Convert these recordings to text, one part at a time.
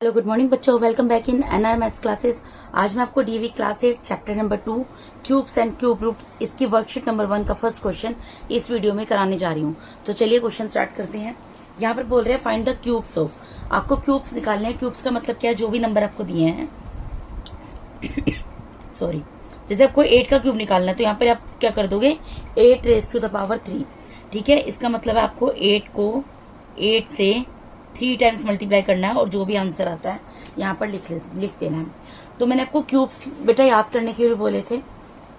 Hello good morning बच्चों, welcome back in NR maths classes. आज मैं आपको DV class 8 chapter number 2 cubes and cube roots इसकी worksheet number 1 का first question इस वीडियो में कराने जा रही हूँ। तो चलिए क्वेश्चन स्टार्ट करते हैं। यहाँ पर बोल रहे हैं फाइंड द क्यूब्स ऑफ, आपको क्यूब्स निकालने हैं। क्यूब्स का मतलब क्या है, जो भी नंबर आपको दिए हैं सॉरी, जैसे आपको 8 का क्यूब निकालना है तो यहाँ पर आप क्या कर दोगे, 8 रेज टू द पावर 3। ठीक है, इसका मतलब है आपको 8 को 8 से 3 टाइम्स मल्टीप्लाई करना है और जो भी आंसर आता है यहाँ पर लिख देना है। तो मैंने आपको क्यूब्स बेटा याद करने के लिए बोले थे,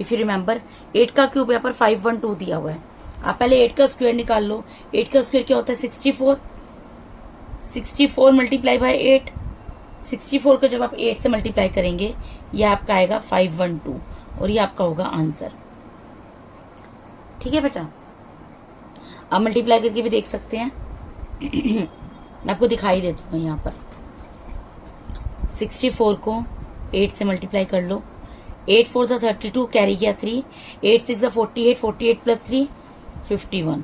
इफ यू रिमेम्बर। 8 का क्यूब यहाँ पर 512 दिया हुआ है। आप पहले 8 का स्क्वायर निकाल लो। 8 का स्क्वायर क्या होता है, 64। 64 मल्टीप्लाई बाय 8। 64 को जब आप 8 से मल्टीप्लाई करेंगे ये आपका आएगा 512 और ये आपका होगा आंसर। ठीक है बेटा, आप मल्टीप्लाई करके भी देख सकते हैं। मैं आपको दिखाई देती हूँ। यहाँ पर 64 को 8 से मल्टीप्लाई कर लो। 8 4 सा 32, कैरी किया 3। 8 6 सा 48, 48 प्लस 3 51।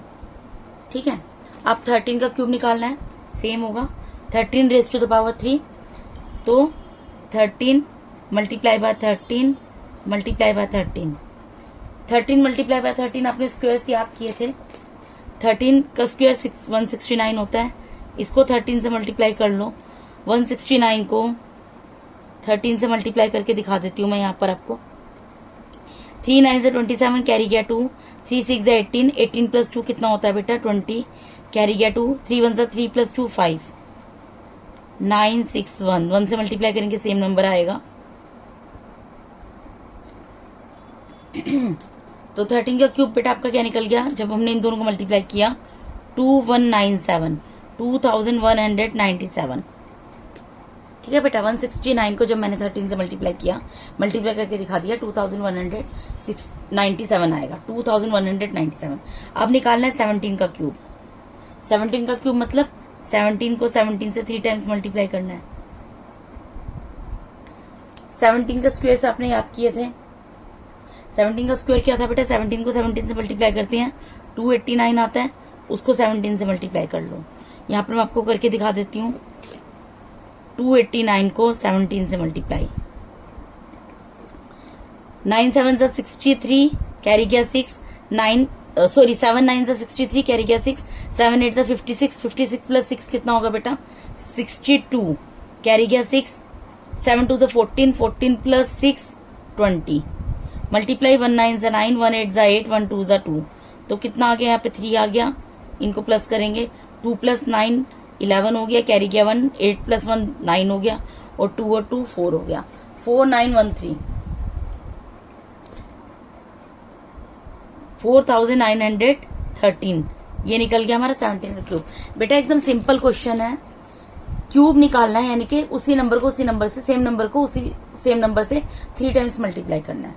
ठीक है, आप 13 का क्यूब निकालना है, सेम होगा 13 रेज टू द पावर 3। तो 13 multiply by 13 multiply by 13। 13 multiply by 13 आपने स्क्वायर याद किए थे। 13 का स्क्वायर 169 होता है। इसको 13 से मल्टीप्लाई कर लो। 169 को 13 से मल्टीप्लाई करके दिखा देती हूँ मैं यहाँ पर आपको। 3 9 से 27, कैरी गया 2। 3 6 से 18, 18 प्लस 2 कितना होता है बेटा 20, कैरी गया 2। 3 1 से 3 प्लस 2 5, 9 6 1। 1 से मल्टीप्लाई करेंगे सेम नंबर आएगा। तो 13 का क्यूब बेटा आपका क्या निकल गया जब हमने इन दोनों को मल्टीप्लाई किया, 2197, 2197। ठीक है बेटा, 169 को जब मैंने 13 से मल्टीप्लाई किया, मल्टीप्लाई करके दिखा दिया, 2197 आएगा। 2197। अब निकालना है 17 का क्यूब। 17 का क्यूब मतलब 17 को 17 से 3 टाइम्स मल्टीप्लाई करना है। 17 का स्क्वायर से आपने याद किए थे। 17 का स्क्वायर क्या था बेटा, 17 को 17 से मल्टीप्लाई करते हैं 289 आता है, उसको 17 से मल्टीप्लाई कर लो। यहाँ पर मैं आपको करके दिखा देती हूँ। 289 को 17 से मल्टीप्लाई, 9 7 से 63, कैरी गया 6, 9 सॉरी 7 9 से 63, कैरी गया 6, 7 8 से 56, 56 प्लस 6 कितना होगा बेटा 62, कैरी गया 6, 7 2 से 14, 14 प्लस 6 20, मल्टीप्लाई 1 9 से 9, 1 8 से 8, 1 2 से 2। तो कितना आ गया यहाँ पे 3 आ गया। इनको प्लस करेंगे, 2 प्लस 9 11 हो गया, कैरी गया 1, 8 प्लस 1 9 हो गया और 2 और 2 4 हो गया, 4913, 4913। ये निकल गया हमारा 17 का क्यूब। बेटा एकदम सिंपल क्वेश्चन है, क्यूब निकालना है यानी कि उसी नंबर को उसी नंबर से, सेम नंबर को उसी सेम नंबर से 3 टाइम्स मल्टीप्लाई करना है।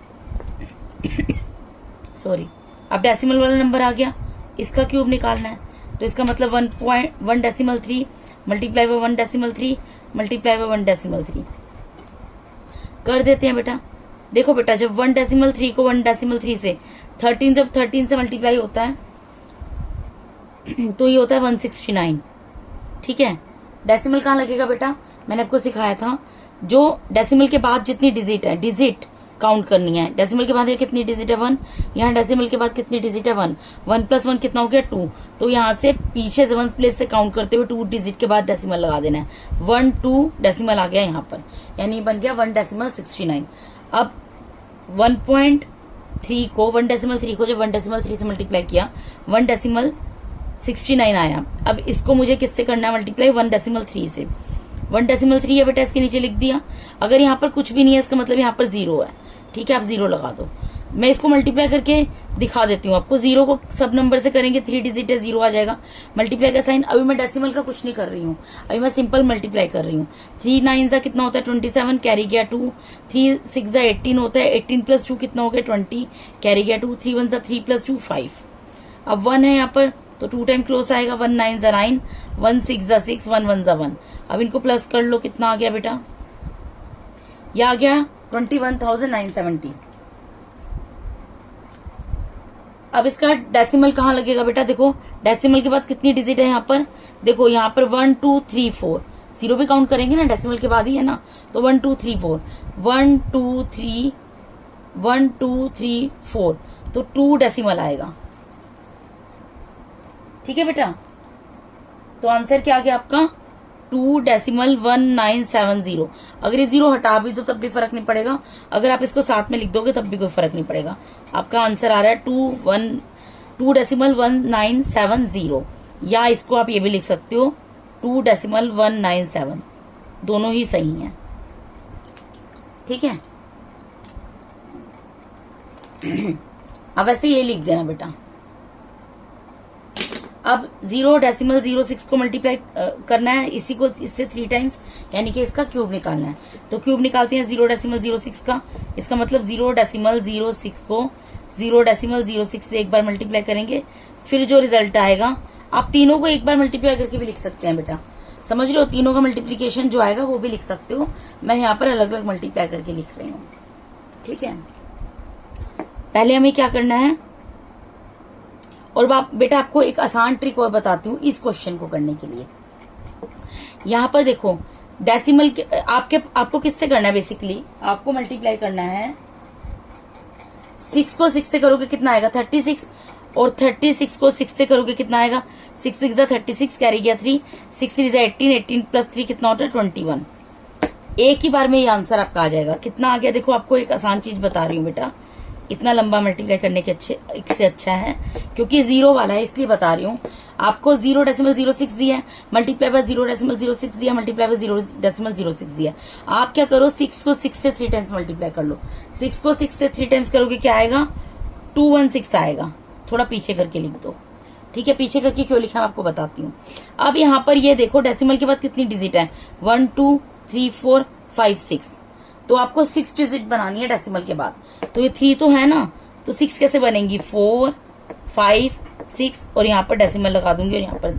सॉरी, अब डेसिमल वाला नंबर आ गया, इसका क्यूब निकालना है। तो इसका मतलब 1.1 मल्टीप्लाई बाय 1.3 मल्टीप्लाई बाय 1.3 कर देते हैं बेटा। देखो बेटा, जब 1.3 को 1.3 से 13 जब 13 से मल्टीप्लाई होता है तो ये होता है 169। ठीक है, डेसिमल कहाँ लगेगा बेटा, मैंने आपको सिखाया था। जो डेसिमल के बाद जितनी डिजिट है, डिजिट काउंट करनी है। डेसिमल के बाद ये कितनी डिजिट है 1, यहाँ डेसिमल के बाद कितनी डिजिट है 1, 1 प्लस 1 कितना हो गया 2। तो यहाँ से पीछे से 1 प्लेस से काउंट करते हुए 2 डिजिट के बाद डेसिमल लगा देना है। 1 2 डेसिमल आ गया यहाँ पर, यानी बन गया 1.69। अब 1.3 को 1.3 को जब 1.3 से मल्टीप्लाई किया 1.69 आया। अब इसको मुझे किससे करना है मल्टीप्लाई, 1.3 से। 1.3 है बेटा, इसके नीचे लिख दिया। अगर यहाँ पर कुछ भी नहीं है इसका मतलब यहाँ पर 0 है। ठीक है, आप 0 लगा दो। मैं इसको मल्टीप्लाई करके दिखा देती हूँ आपको। 0 को सब नंबर से करेंगे, 3 डिजिट है, 0 आ जाएगा। मल्टीप्लाई का साइन, अभी मैं डेसिमल का कुछ नहीं कर रही हूँ, अभी मैं सिंपल मल्टीप्लाई कर रही हूँ। 3 9 सा कितना होता है 27, कैरी गया 2। 3 6 सा 18 होता है, 18 प्लस 2 कितना हो गया 20, कैरी गया 2। 3 1 सा 3 प्लस 2 5। अब 1 है यहाँ पर तो 2 टाइम क्लोज आएगा, 1 9 सा 9, 1 6 सा 6, 1 1 सा 1। अब इनको प्लस कर लो, कितना आ गया बेटा, यह आ गया 21,970। अब इसका डेसिमल कहाँ लगेगा बेटा, देखो डेसिमल के बाद कितनी डिजिट है यहाँ पर, देखो यहाँ पर 1 2 3 4, जीरो भी काउंट करेंगे ना, डेसिमल के बाद ही है ना, तो 1 2 3 4, 1 2 3 4, तो 2 डेसिमल आएगा। ठीक है बेटा, तो आंसर क्या आ गया आपका 2.1970। अगर ये जीरो हटा भी दो तब भी फर्क नहीं पड़ेगा, अगर आप इसको साथ में लिख दोगे तब भी कोई फर्क नहीं पड़ेगा। आपका आंसर आ रहा है 2.1970, या इसको आप ये भी लिख सकते हो 2.197, दोनों ही सही हैं। ठीक है, अब ऐसे ये लिख देना बेटा। अब 0.06 को मल्टीप्लाई करना है, इसी को इससे 3 टाइम्स, यानी कि इसका क्यूब निकालना है। तो क्यूब निकालते हैं 0.06 का, इसका मतलब 0.06 को 0.06 से एक बार मल्टीप्लाई करेंगे, फिर जो रिजल्ट आएगा, आप तीनों को एक बार मल्टीप्लाई करके भी लिख सकते हैं बेटा, समझ लो, तीनों का मल्टीप्लीकेशन जो आएगा वो भी लिख सकते हो। मैं यहाँ पर अलग अलग मल्टीप्लाई करके लिख रही हूँ। ठीक है, पहले हमें क्या करना है, और बेटा आपको एक आसान ट्रिक और बताती हूँ इस क्वेश्चन को करने के लिए। यहाँ पर देखो डेसिमल आपको किससे करना है, बेसिकली आपको मल्टीप्लाई करना है 6 को 6 से करोगे कितना आएगा 36, और 36 को 6 से करोगे कितना आएगा 6 6 36, कैरी गया 3, 6 3 18, 18 प्लस 3 कितना होता है 21। एक ही बार में ये आंसर आपका आ जाएगा। कितना आ गया, देखो आपको एक आसान चीज बता रही हूँ बेटा, इतना लंबा मल्टीप्लाई करने के से अच्छा है, क्योंकि जीरो वाला है इसलिए बता रही हूँ आपको। 0.06 दिया है, मल्टीप्लाई बाय 0.06 दिया, मल्टीप्लाई बाय 0.06 दिया। आप क्या करो, 6 को 6 से 3 टाइम्स मल्टीप्लाई कर लो। 6 को 6 से 3 टाइम्स करोगे क्या आएगा 216 आएगा। थोड़ा पीछे करके लिख दो। ठीक है, पीछे करके क्यों लिखा मैं आपको बताती हूँ। अब यहाँ पर ये देखो डेसिमल के बाद कितनी डिजिट है 1 2 3 4 5 6, तो आपको 6 डिजिट बनानी है डेसिमल के बाद। तो ये 3 तो है ना, तो 6 कैसे बनेंगी 4 5 6, और यहाँ पर डेसिमल लगा दूंगी और यहाँ पर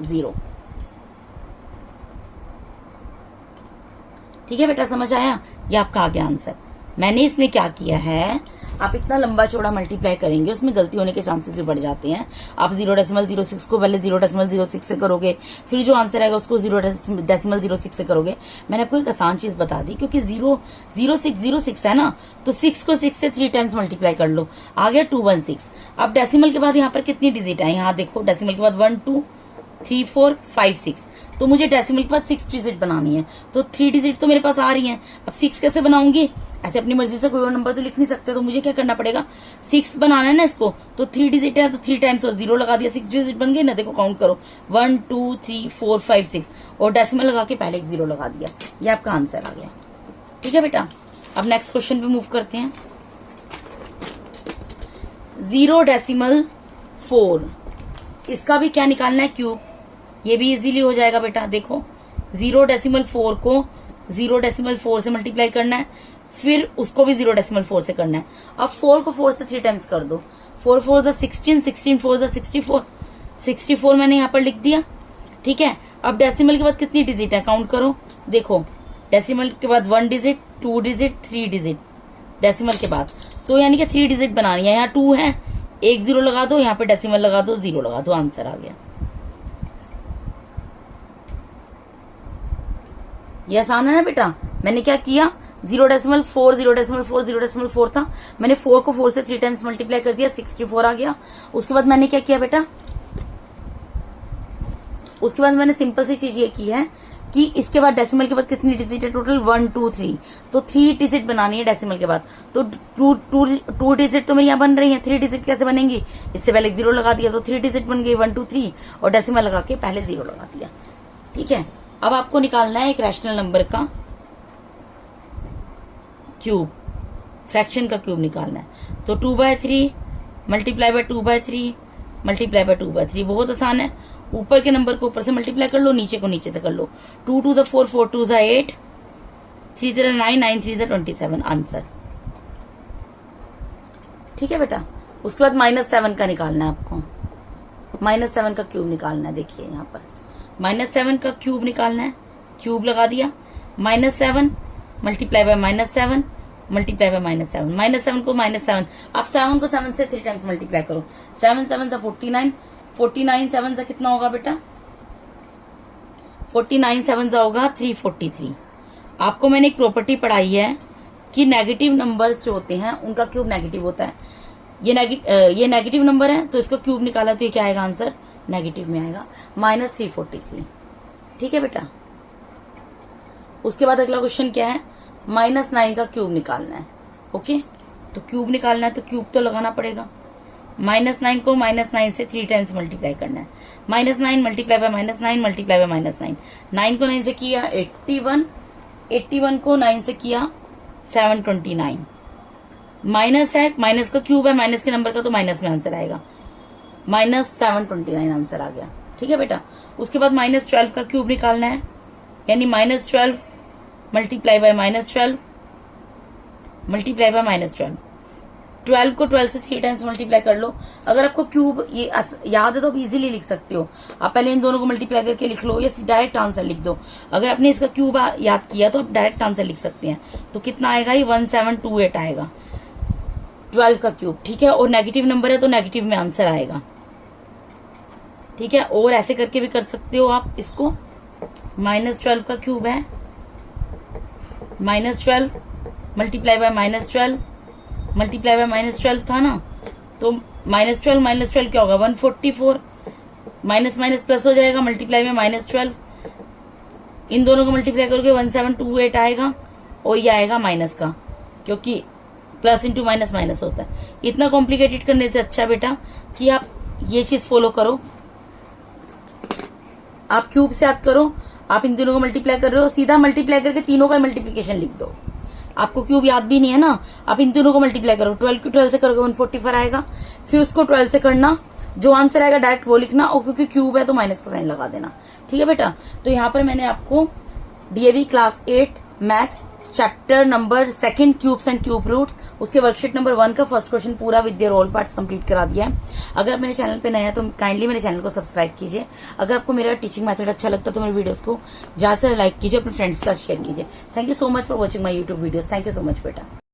0। ठीक है बेटा, समझ आया, ये आपका आ गया आंसर। मैंने इसमें क्या किया है, आप इतना लंबा चौड़ा मल्टीप्लाई करेंगे उसमें गलती होने के चांसेस भी बढ़ जाते हैं। आप 0.06 को पहले 0.06 से करोगे, फिर जो आंसर आएगा उसको 0.06 से करोगे। मैंने आपको एक आसान चीज बता दी, क्योंकि 0.06 है ना, तो 6 को 6 से 3 टाइम्स मल्टीप्लाई कर लो, आ गया 216। अब डेसिमल के बाद यहाँ पर कितनी डिजिट है, यहाँ देखो डेसिमल के बाद 1 2 3 4 5 6, तो मुझे डेसिमल के बाद 6 डिजिट बनानी है, तो 3 डिजिट तो मेरे पास आ रही हैं। अब 6 कैसे बनाऊंगी, ऐसे अपनी मर्जी से कोई और नंबर तो लिख नहीं सकते, तो मुझे क्या करना पड़ेगा 6 बनाना है ना इसको, तो 3 डिजिट है तो 3 टाइम्स और 0 लगा दिया, 6 डिजिट बन गए ना। देखो काउंट करो 1 2 3 4 5 6, और डेसिमल लगा के पहले एक 0 लगा दिया, ये आपका आंसर आ गया। ठीक है बेटा, अब नेक्स्ट क्वेश्चन पे मूव करते हैं। 0.4, इसका भी क्या निकालना है क्यूब, ये भी इजीली हो जाएगा बेटा। देखो 0.4 को 0.4 से मल्टीप्लाई करना है, फिर उसको भी 0.4 से करना है। अब 4 को 4 से 3 टाइम्स कर दो, 4 4 16, 16 4 64, 64 मैंने यहाँ पर लिख दिया। ठीक है, अब डेसिमल के बाद कितनी डिजिट है काउंट करो, देखो डेसिमल के बाद 1 डिजिट 2 डिजिट 3 डिजिट डेसिमल के बाद, तो यानी कि 3 डिजिट बनानी है। यहाँ 2 है, एक 0 लगा दो, यहाँ पे डेसिमल लगा दो, 0 लगा दो, आंसर आ गया। ये आसान है ना बेटा। मैंने क्या किया 0.4 0.4 0.4 था, मैंने 4 को 4 से 3 टाइम्स मल्टीप्लाई कर दिया, 64 आ गया। उसके बाद मैंने क्या किया बेटा, उसके बाद मैंने सिंपल सी चीज ये की है कि इसके बाद डेसिमल के बाद कितनी डिजिट है टोटल 1 2 3, तो 3 डिजिट बनानी है डेसिमल के बाद। तो 2 डिजिट तो मेरी यहाँ बन रही है, 3 डिजिट कैसे बनेंगी, इससे पहले 0 लगा दिया तो 3 डिजिट बन गई 1 2 3, और डेसिमल लगा के पहले 0 लगा दिया। ठीक है, अब आपको निकालना है एक रैशनल नंबर का क्यूब, फ्रैक्शन का क्यूब निकालना है। तो 2/3 मल्टीप्लाई बाय 2/3 मल्टीप्लाई बाय 2/3, बहुत आसान है। ऊपर के नंबर को ऊपर से मल्टीप्लाई कर लो, नीचे को नीचे से कर लो। 2 2 4 4 2 8, 3 0 9 9 3 27, आंसर। ठीक है बेटा, उसके बाद -7 का निकालना है आपको, -7 का क्यूब निकालना है। देखिए यहाँ पर -7 का क्यूब निकालना है, क्यूब लगा दिया, -7 मल्टीप्लाई बाय -7 मल्टीप्लाई बाय -7, -7 को -7, आप 7 को 7 से 3 टाइम्स मल्टीप्लाई करो, 7 7 49, 49 7 से कितना होगा बेटा 49 7 होगा 343। आपको मैंने एक प्रॉपर्टी पढ़ाई है कि नेगेटिव नंबर्स जो होते हैं उनका क्यूब नेगेटिव होता है। ये नेगेटिव नंबर है तो इसका क्यूब निकाला तो ये क्या आएगा आंसर, नेगेटिव में आएगा -343। ठीक है बेटा। उसके बाद अगला क्वेश्चन क्या है, -9 का क्यूब निकालना है। ओके, तो क्यूब निकालना है तो क्यूब तो लगाना पड़ेगा। -9 को -9 से 3 टाइम्स मल्टीप्लाई करना है। -9 मल्टीप्लाई बाय -9 मल्टीप्लाई बाय -9। 9 को 9 से किया 81, 81 को 9 से किया 729। माइनस है, माइनस का क्यूब है, माइनस के नंबर का तो माइनस में आंसर आएगा, -729 आंसर आ गया। ठीक है बेटा। उसके बाद -12 का क्यूब निकालना है, यानी -12 मल्टीप्लाई बाय -12 मल्टीप्लाई बाय -12। 12 को 12 से 3 टाइम्स मल्टीप्लाई कर लो। अगर आपको क्यूब ये याद है तो आप इजीली लिख सकते हो। आप पहले इन दोनों को मल्टीप्लाई करके लिख लो या डायरेक्ट आंसर लिख दो। अगर आपने इसका क्यूब याद किया तो आप डायरेक्ट आंसर लिख सकते हैं। तो कितना आएगा, ये 1728 आएगा 12 का क्यूब। ठीक है, और नेगेटिव नंबर है तो नेगेटिव में आंसर आएगा। ठीक है, और ऐसे करके भी कर सकते हो आप इसको। -12 का क्यूब है, -12 मल्टीप्लाई बाय -12 मल्टीप्लाई बाय -12 था ना, तो -12 क्या होगा 144, माइनस माइनस प्लस हो जाएगा, मल्टीप्लाई में -12, इन दोनों को मल्टीप्लाई करोगे 1728 आएगा, और ये आएगा माइनस का, क्योंकि प्लस इंटू माइनस माइनस होता है। इतना कॉम्प्लिकेटेड करने से अच्छा बेटा कि आप ये चीज फॉलो करो। आप क्यूब से याद करो, आप इन दोनों को मल्टीप्लाई कर रहे हो, सीधा मल्टीप्लाई करके तीनों का मल्टीप्लीकेशन लिख दो। आपको क्यूब याद भी नहीं है ना, आप इन तीनों को मल्टीप्लाई करो। 12 को 12 से करोगे 144 आएगा, फिर उसको 12 से करना, जो आंसर आएगा डायरेक्ट वो लिखना, और क्योंकि क्यूब है तो माइनस का साइन लगा देना। ठीक है बेटा। तो यहाँ पर मैंने आपको DAV class 8 maths chapter number 2 cubes and cube roots, उसके वर्कशीट नंबर 1 का फर्स्ट क्वेश्चन पूरा with their all parts complete करा दिया है। अगर आप मेरे चैनल पे नए हैं तो काइंडली मेरे चैनल को सब्सक्राइब कीजिए। अगर आपको मेरा टीचिंग मेथड अच्छा लगता है तो मेरे वीडियोस को ज्यादा से लाइक कीजिए, अपने फ्रेंड्स के साथ शेयर कीजिए। Thank you so much for watching my YouTube videos. Thank you so much बेटा।